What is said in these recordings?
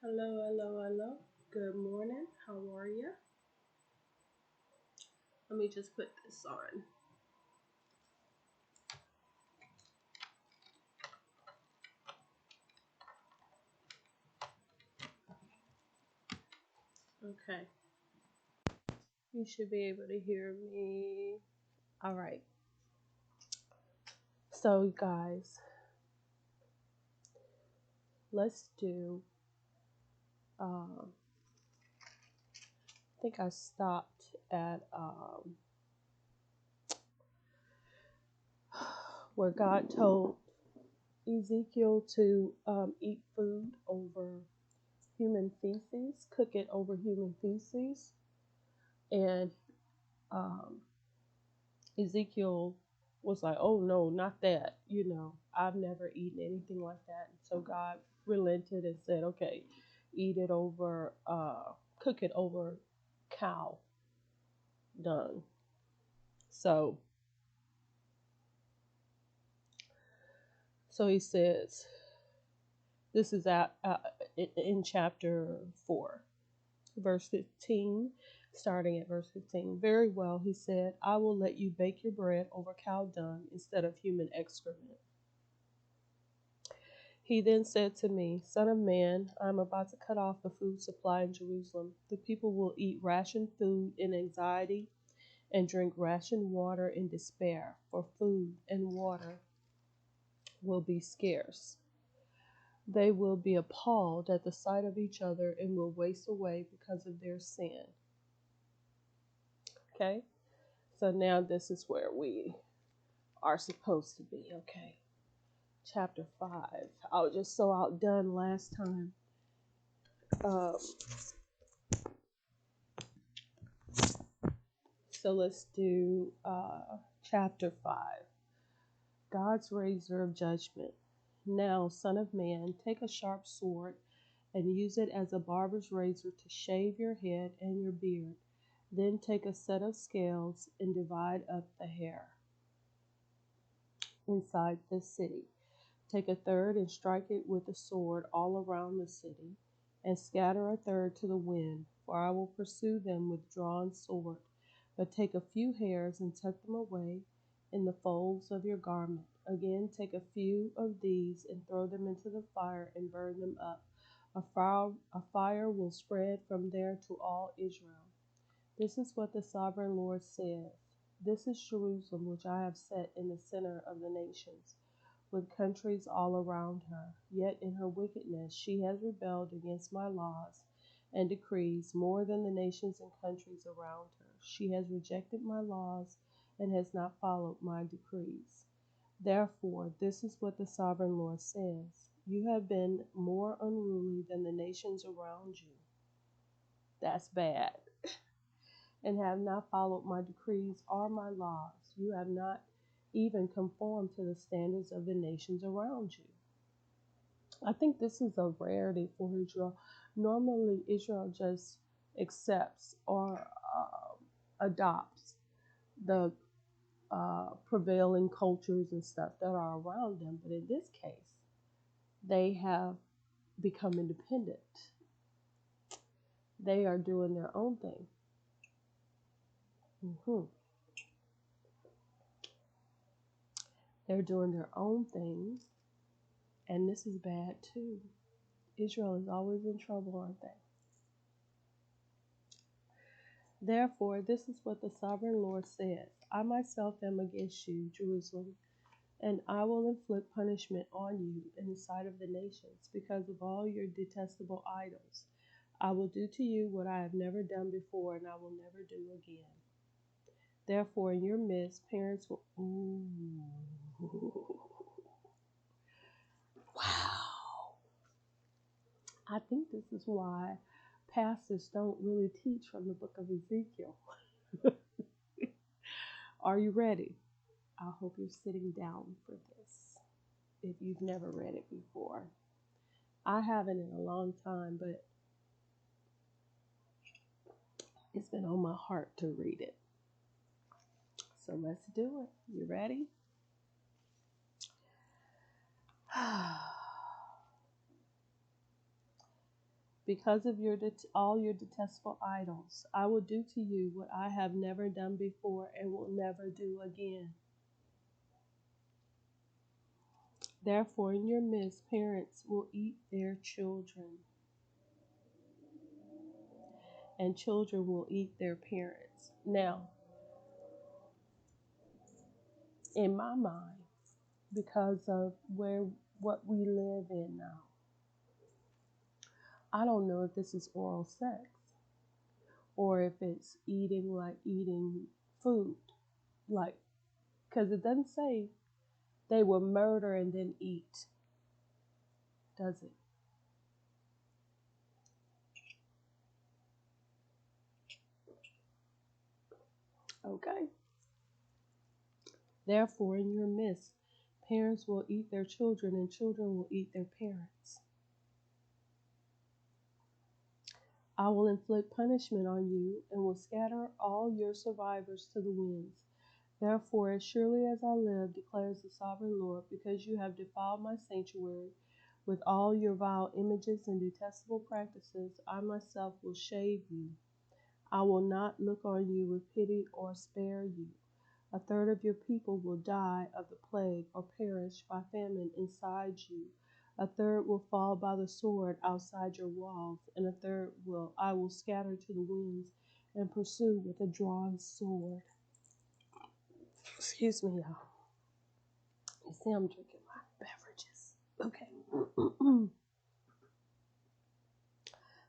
Hello, hello, hello. Good morning. How are you? Let me just put this on. Okay. You should be able to hear me. All right. So, guys, let's do. I think I stopped at where God told Ezekiel to eat food over human feces, cook it over human feces, and um, Ezekiel was like, "Oh no, not that. I've never eaten anything like that." And so God relented and said, "Okay, eat it over, cook it over cow dung." So, so he says, this is in chapter 4, verse 15, starting at verse 15. "Very well," he said, "I will let you bake your bread over cow dung instead of human excrement." He then said to me, "Son of man, I am about to cut off the food supply in Jerusalem. The people will eat rationed food in anxiety and drink rationed water in despair, for food and water will be scarce. They will be appalled at the sight of each other and will waste away because of their sin." Okay, so now this is where we are supposed to be. Okay, chapter 5. I was just so outdone last time. Um, So let's do chapter 5, God's razor of judgment. "Now, son of man, take a sharp sword and use it as a barber's razor to shave your head and your beard. Then take a set of scales and divide up the hair inside the city. Take a third and strike it with the sword all around the city, and scatter a third to the wind, for I will pursue them with drawn sword. But take a few hairs and tuck them away in the folds of your garment. Again, take a few of these and throw them into the fire and burn them up. A fire will spread from there to all Israel. This is what the sovereign Lord says. This is Jerusalem, which I have set in the center of the nations, with countries all around her. Yet in her wickedness she has rebelled against my laws and decrees more than the nations and countries around her. She has rejected my laws and has not followed my decrees. Therefore, this is what the sovereign Lord says: You have been more unruly than the nations around you. That's bad. And have not followed my decrees or my laws. You have not even conformed to the standards of the nations around you. I think this is a rarity for Israel. Normally, Israel just accepts or adopts the prevailing cultures and stuff that are around them. But in this case, they have become independent. They are doing their own thing. hmm They're doing their own thing, and this is bad too. Israel is always in trouble, aren't they? Therefore, this is what the sovereign Lord says: I myself am against you, Jerusalem, and I will inflict punishment on you in the sight of the nations because of all your detestable idols. I will do to you what I have never done before, and I will never do again. Therefore, in your midst, parents will. Ooh. Wow. I think this is why pastors don't really teach from the book of Ezekiel. Are you ready? I hope you're sitting down for this if you've never read it before. I haven't in a long time, but it's been on my heart to read it. So let's do it. You ready? Because of all your detestable idols, I will do to you what I have never done before and will never do again. Therefore, in your midst, parents will eat their children, and children will eat their parents. Now, in my mind, because of what we live in now, I don't know if this is oral sex or if it's eating like eating food, like, because it doesn't say they will murder and then eat, does it? Okay. Therefore, in your midst, parents will eat their children, and children will eat their parents. I will inflict punishment on you, and will scatter all your survivors to the winds. Therefore, as surely as I live, declares the sovereign Lord, because you have defiled my sanctuary with all your vile images and detestable practices, I myself will shave you. I will not look on you with pity or spare you. A third of your people will die of the plague or perish by famine inside you. A third will fall by the sword outside your walls, and a third I will scatter to the winds and pursue with a drawn sword. Excuse me, y'all. You see, I'm drinking my beverages. Okay.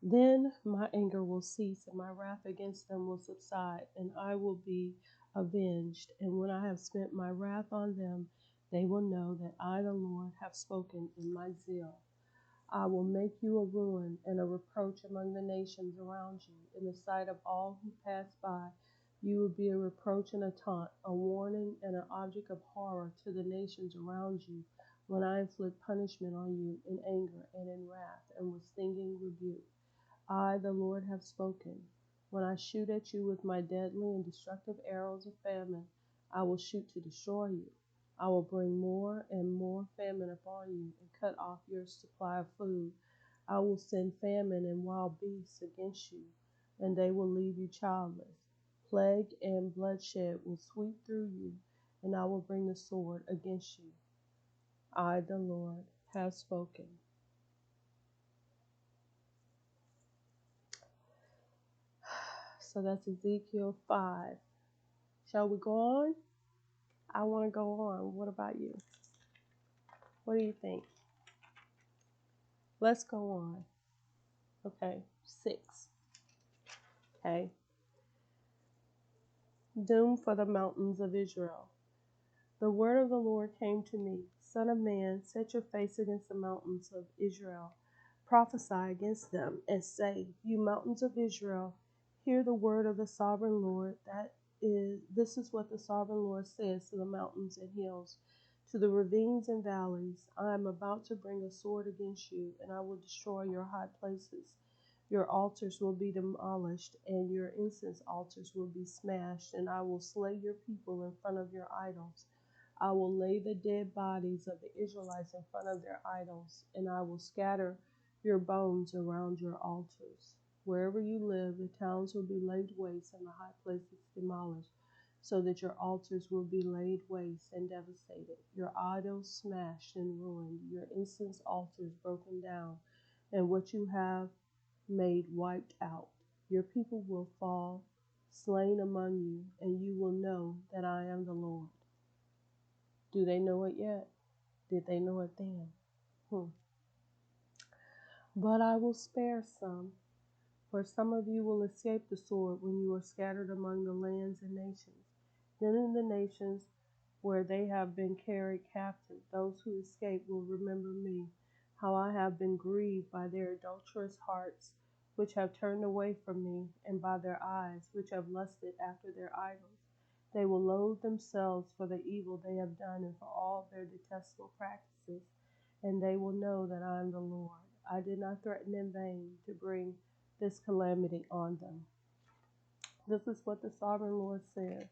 Then my anger will cease, and my wrath against them will subside, and I will be avenged. And when I have spent my wrath on them, they will know that I, the Lord, have spoken in my zeal. I will make you a ruin and a reproach among the nations around you. In the sight of all who pass by, you will be a reproach and a taunt, a warning and an object of horror to the nations around you, when I inflict punishment on you in anger and in wrath and with stinging rebuke. I, the Lord, have spoken. When I shoot at you with my deadly and destructive arrows of famine, I will shoot to destroy you. I will bring more and more famine upon you and cut off your supply of food. I will send famine and wild beasts against you, and they will leave you childless. Plague and bloodshed will sweep through you, and I will bring the sword against you. I, the Lord, have spoken. So that's Ezekiel 5. Shall we go on? I want to go on. What about you? What do you think? Let's go on. Okay, 6. Okay. Doom for the mountains of Israel. The word of the Lord came to me. Son of man, set your face against the mountains of Israel. Prophesy against them and say, you mountains of Israel, hear the word of the sovereign Lord. This is what the sovereign Lord says to the mountains and hills, to the ravines and valleys. I am about to bring a sword against you, and I will destroy your high places. Your altars will be demolished, and your incense altars will be smashed, and I will slay your people in front of your idols. I will lay the dead bodies of the Israelites in front of their idols, and I will scatter your bones around your altars. Wherever you live, the towns will be laid waste and the high places demolished, so that your altars will be laid waste and devastated, your idols smashed and ruined, your incense altars broken down, and what you have made wiped out. Your people will fall slain among you, and you will know that I am the Lord. Do they know it yet? Did they know it then? But I will spare some, for some of you will escape the sword when you are scattered among the lands and nations. Then in the nations where they have been carried captive, those who escape will remember me, how I have been grieved by their adulterous hearts, which have turned away from me, and by their eyes, which have lusted after their idols. They will loathe themselves for the evil they have done and for all their detestable practices, and they will know that I am the Lord. I did not threaten in vain to bring this calamity on them. This is what the sovereign Lord says.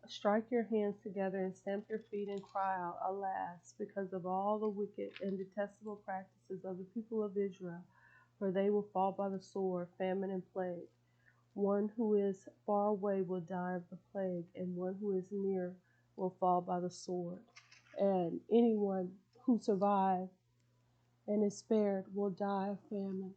Strike your hands together and stamp your feet and cry out, alas, because of all the wicked and detestable practices of the people of Israel. for they will fall by the sword, famine, and plague. One who is far away will die of the plague, and one who is near will fall by the sword. And anyone who survives and is spared will die of famine.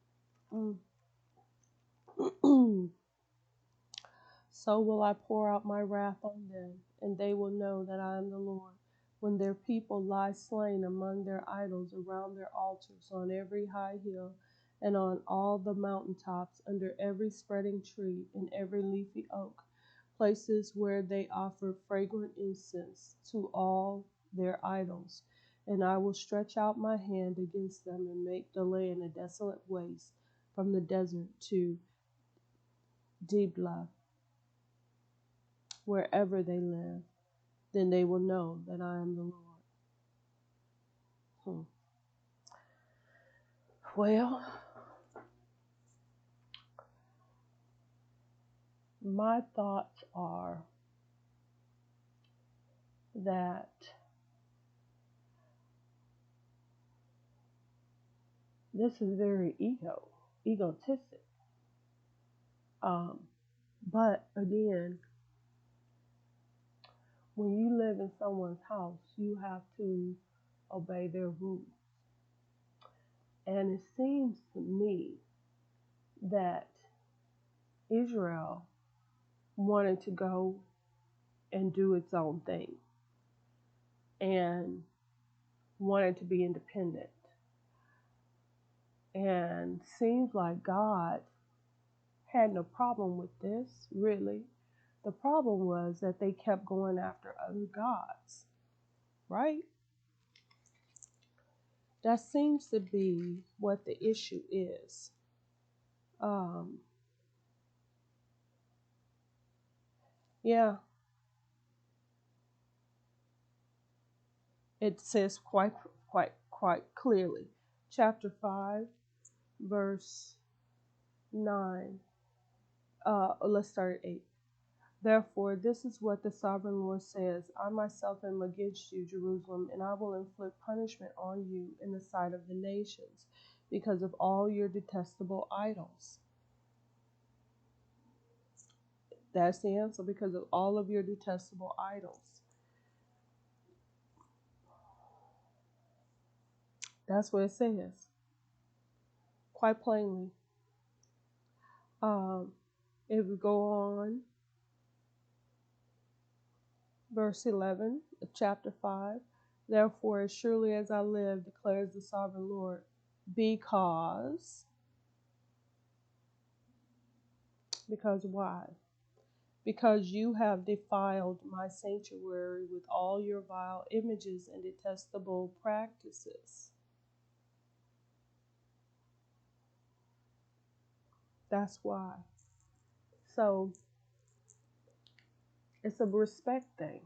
So will I pour out my wrath on them, and they will know that I am the Lord. When their people lie slain among their idols, around their altars, on every high hill, and on all the mountain tops, under every spreading tree, and every leafy oak, places where they offer fragrant incense to all their idols. And I will stretch out my hand against them, and make the land a desolate waste, from the desert to Diblah, wherever they live. Then they will know that I am the Lord. Well, my thoughts are that this is very egotistic. But again, when you live in someone's house, you have to obey their rules. And it seems to me that Israel wanted to go and do its own thing and wanted to be independent. And seems like God had no problem with this, really. The problem was that they kept going after other gods, right? That seems to be what the issue is. Yeah, it says quite clearly. Chapter 5, verse 9. Let's start at 8. Therefore, this is what the sovereign Lord says: I myself am against you, Jerusalem, and I will inflict punishment on you in the sight of the nations, because of all your detestable idols. That's the answer, because of all of your detestable idols. That's what it says, quite plainly. If we go on, verse 11 of chapter 5, therefore, as surely as I live, declares the sovereign Lord, because why? Because you have defiled my sanctuary with all your vile images and detestable practices. That's why. So, it's a respect thing.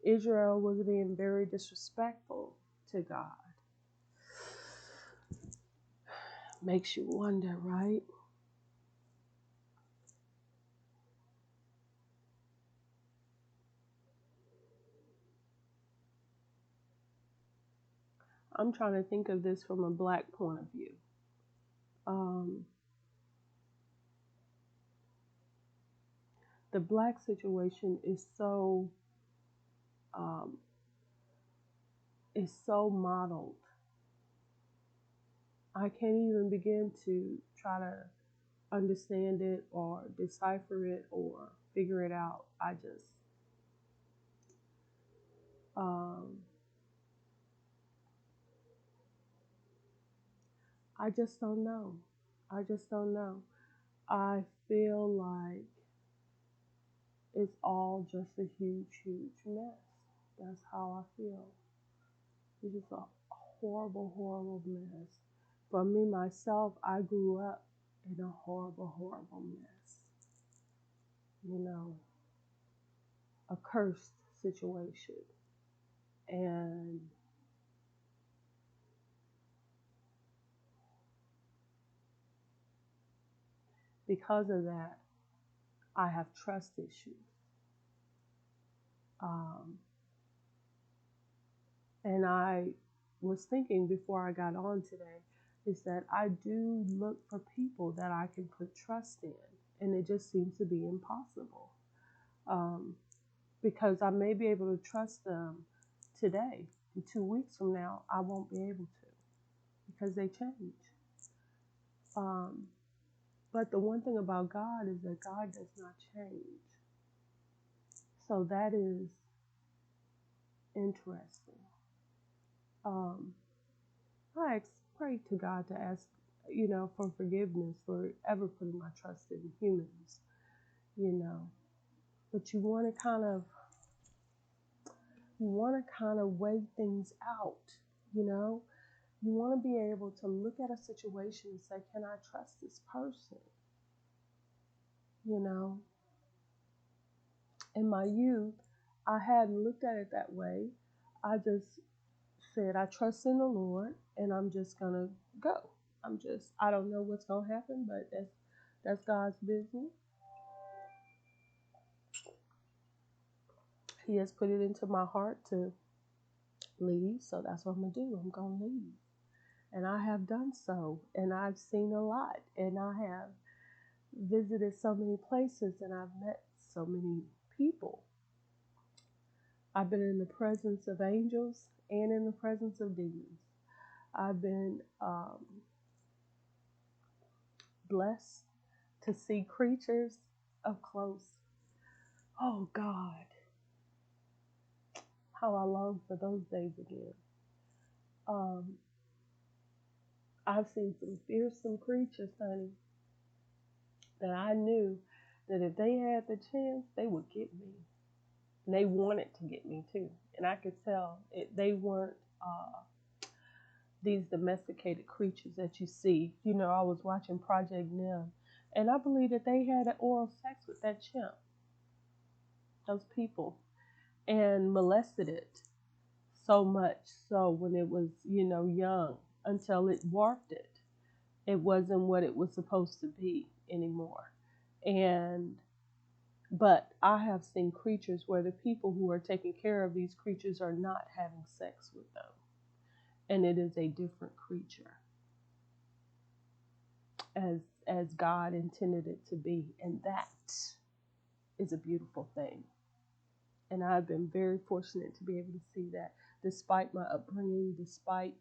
Israel was being very disrespectful to God. Makes you wonder, right? I'm trying to think of this from a black point of view. The black situation is so modeled. I can't even begin to try to understand it or decipher it or figure it out. I just don't know. I just don't know. I feel like it's all just a huge, huge mess. That's how I feel. It's just a horrible, horrible mess. For me, myself, I grew up in a horrible, horrible mess. You know, a cursed situation. And because of that, I have trust issues. And I was thinking before I got on today is that I do look for people that I can put trust in, and it just seems to be impossible. Um, because I may be able to trust them today, and 2 weeks from now, I won't be able to because they change. Um, but the one thing about God is that God does not change. So that is interesting. Um, I pray to God to ask, for forgiveness for ever putting my trust in humans, you know. But you want to kind of weigh things out, you know. You want to be able to look at a situation and say, can I trust this person? You know, in my youth, I hadn't looked at it that way. I just said, I trust in the Lord and I'm just going to go. I don't know what's going to happen, but that's God's business. He has put it into my heart to leave, so that's what I'm going to do. I'm going to leave. And I have done so, and I've seen a lot, and I have visited so many places, and I've met so many people. I've been in the presence of angels and in the presence of demons. I've been blessed to see creatures up close. Oh God, how I long for those days again. I've seen some fearsome creatures, honey, that I knew that if they had the chance, they would get me. And they wanted to get me too. And I could tell they weren't these domesticated creatures that you see. You know, I was watching Project Nim, and I believe that they had oral sex with that chimp, those people, and molested it so much so when it was, young, until it warped it. It wasn't what it was supposed to be anymore. But I have seen creatures where the people who are taking care of these creatures are not having sex with them. And it is a different creature as God intended it to be. And that is a beautiful thing. And I've been very fortunate to be able to see that, despite my upbringing, despite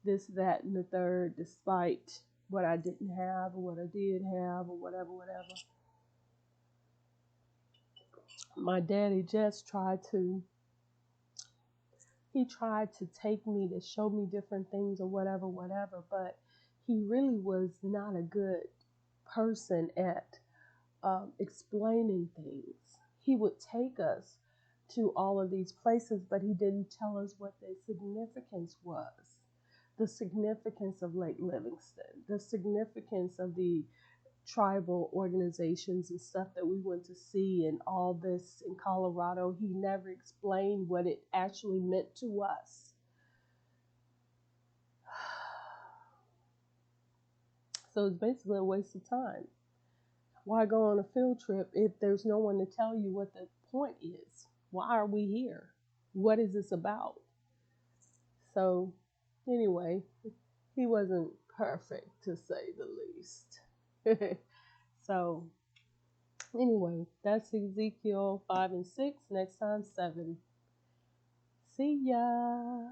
this, that, and the third, despite what I didn't have or what I did have or whatever. My daddy just tried to take me to show me different things or whatever, but he really was not a good person at explaining things. He would take us to all of these places, but he didn't tell us what the significance was. The significance of Lake Livingston, the significance of the tribal organizations and stuff that we went to see and all this in Colorado. He never explained what it actually meant to us. So it's basically a waste of time. Why go on a field trip if there's no one to tell you what the point is? Why are we here? What is this about? So anyway, he wasn't perfect, to say the least. So anyway, that's Ezekiel 5 and 6. Next time, 7. See ya.